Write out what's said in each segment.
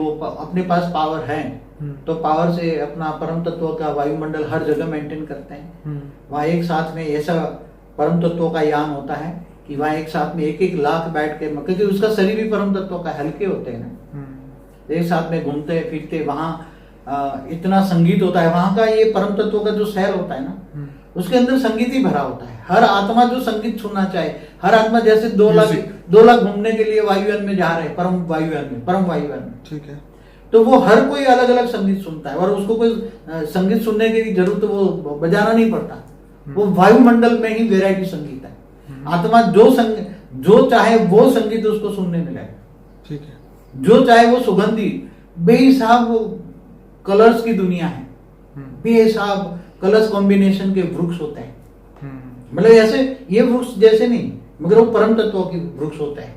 वो अपने पास पावर है तो पावर से अपना परम तत्व का वायुमंडल हर जगह मेंटेन करते हैं। वहाँ एक साथ में ऐसा परम तत्वों का यान होता है कि वहाँ एक साथ में एक लाख बैठ के, क्योंकि उसका शरीर भी परम तत्वों का हल्के होते हैं ना, एक साथ में घूमते फिरते वहाँ इतना संगीत होता है। वहाँ का ये परम तत्वों का जो शहर होता है ना, उसके अंदर संगीत ही भरा होता है। हर आत्मा जो संगीत सुनना चाहे, हर आत्मा जैसे 2 लाख घूमने के लिए वायुयान में जा रहे हैं, परम वायुयान में, ठीक है, तो वो हर कोई अलग अलग संगीत सुनता है और उसको कोई संगीत सुनने की जरूरत वो बजाना नहीं पड़ता। वो वायुमंडल में ही वेराइटी संगीत है। आत्मा जो चाहे वो संगीत उसको सुनने मिलेगा, ठीक है। जो चाहे वो सुगंधी, बेहिसाब कलर्स की दुनिया है, बेहिसाब कलर्स कॉम्बिनेशन के वृक्ष होते हैं। मतलब ऐसे ये वृक्ष जैसे नहीं, मगर वो परम तत्वों के वृक्ष होते हैं।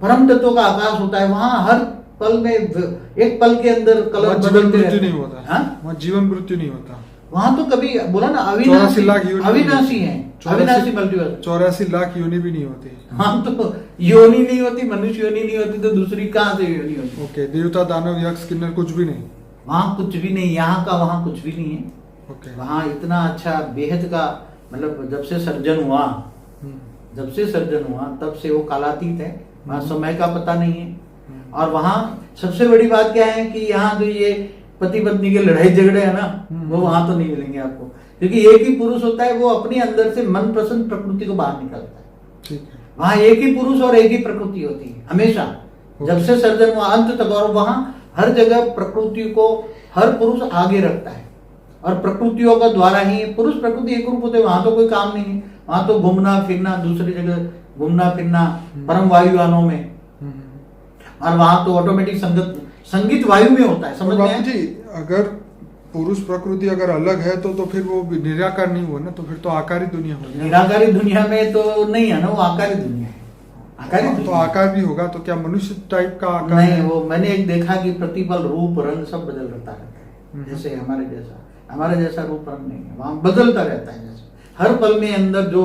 परम तत्वों का आकाश होता है। वहां हर पल में, एक पल के अंदर कलर बदलते रहते हैं। नहीं होता, वहाँ जीवन मृत्यु नहीं होता। वहां तो कभी बोला ना, अविनाशी है, अविनाशी मल्टीवर्स। 84 लाख योनि भी नहीं होती। हाँ, तो योनि नहीं होती, मनुष्य योनि नहीं होती तो दूसरी कहाँ से योनि होती? ओके, देवता दानव यक्ष किन्नर कुछ भी नहीं, वहाँ कुछ भी नहीं, यहाँ का वहाँ कुछ भी नहीं है। ओके, वहाँ इतना अच्छा बेहद का, मतलब जब से सर्जन हुआ तब से वो कालातीत है। वहाँ समय का पता नहीं है। और वहाँ सबसे बड़ी बात क्या है कि यहाँ जो ये पति पत्नी के लड़ाई झगड़े है ना, वो वहां तो नहीं मिलेंगे आपको, क्योंकि एक ही पुरुष होता है, वो अपने अंदर से मन प्रसन्न प्रकृति को बाहर निकालता है। ठीक है, वहाँ एक ही पुरुष और एक ही प्रकृति होती है हमेशा, जब से सर्जन हुआ अंत तक। और वहाँ हर जगह प्रकृति को हर पुरुष आगे रखता है और प्रकृतियों का द्वारा ही पुरुष प्रकृति एक रूप होते हैं। वहां तो कोई काम नहीं है, वहां तो घूमना फिरना, दूसरी जगह घूमना फिरना, परम वायुयानों में। और वहां तो ऑटोमेटिक संगीत वायु में होता है। समझ में जी? अगर पुरुष प्रकृति अगर अलग है तो फिर वो निराकार नहीं हुआ ना, तो फिर तो आकारी दुनिया होगी। निराकारी दुनिया में तो नहीं है ना, वो आकारी दुनिया है। आकारी तो आकार भी होगा, तो क्या मनुष्य टाइप का आकार नहीं? वो मैंने एक देखा कि प्रतिपल रूप रंग सब बदल रहता है, जैसे हमारे जैसा रूप रंग नहीं है, वहां बदलता रहता है। जैसे हर पल में अंदर जो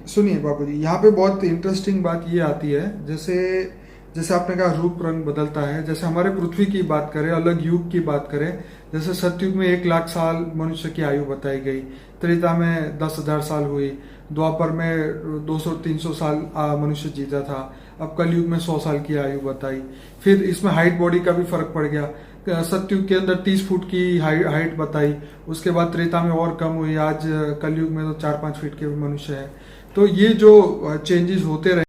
सुनिए बाबू जी, यहाँ पे बहुत इंटरेस्टिंग बात ये आती है, जैसे आपने कहा रूप रंग बदलता है। जैसे हमारे पृथ्वी की बात करें, अलग युग की बात करें, जैसे सतयुग में 1 लाख साल मनुष्य की आयु बताई गई, त्रेता में 10,000 साल हुई, द्वापर में 200-300 साल मनुष्य जीता था, अब कलयुग में 100 साल की आयु बताई। फिर इसमें हाइट बॉडी का भी फर्क पड़ गया। सतयुग के अंदर 30 फुट की हाइट बताई, उसके बाद त्रेता में और कम हुई, आज कलयुग में तो 4-5 फीट के मनुष्य है। तो ये जो चेंजेस होते रहे